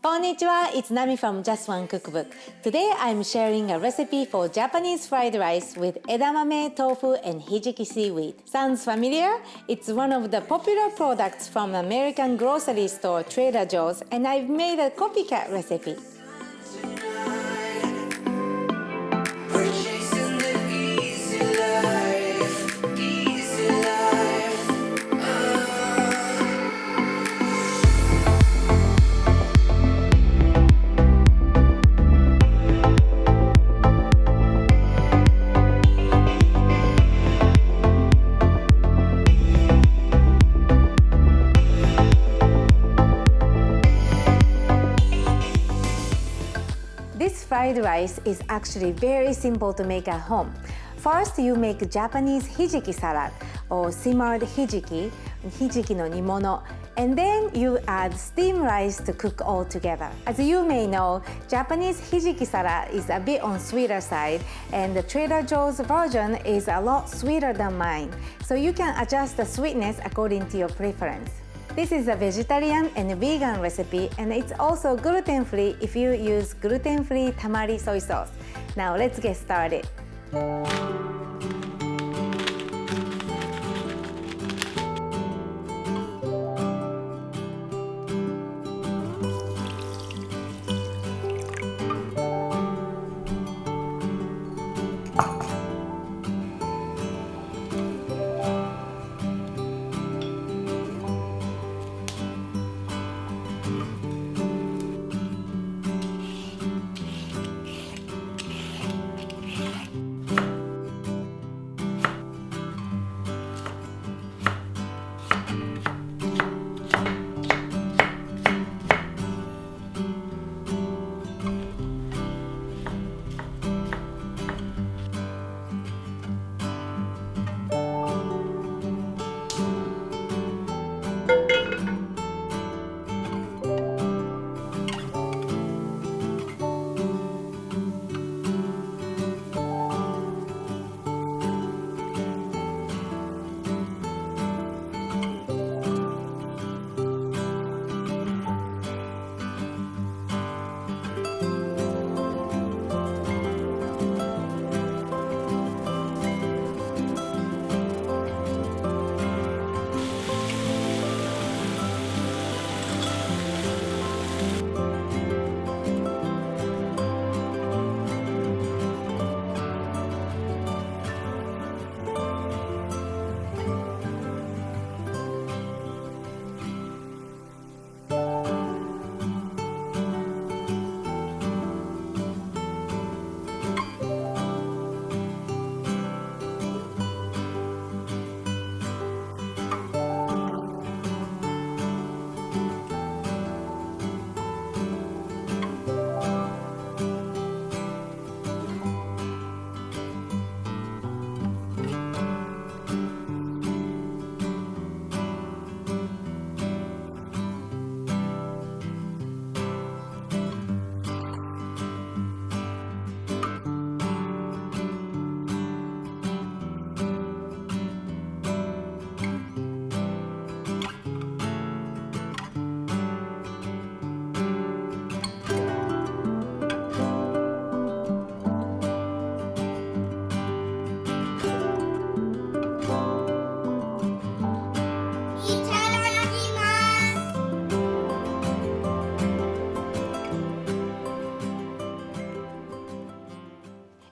Konnichiwa, it's Nami from Just One Cookbook. Today I'm sharing a recipe for Japanese fried rice with edamame, tofu and hijiki seaweed. Sounds familiar? It's one of the popular products from American grocery store Trader Joe's, and I've made a copycat recipe. This fried rice is actually very simple to make at home. First, you make Japanese hijiki salad or simmered hijiki, hijiki no nimono, and then you add steamed rice to cook all together. As you may know, Japanese hijiki salad is a bit on sweeter side, and the Trader Joe's version is a lot sweeter than mine, so you can adjust the sweetness according to your preference. This is a vegetarian and vegan recipe, and it's also gluten-free if you use gluten-free tamari soy sauce. Now let's get started.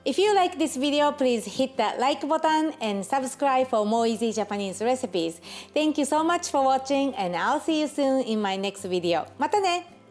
If you like this video, please hit that like button and subscribe for more easy Japanese recipes. Thank you so much for watching, and I'll see you soon in my next video. またね!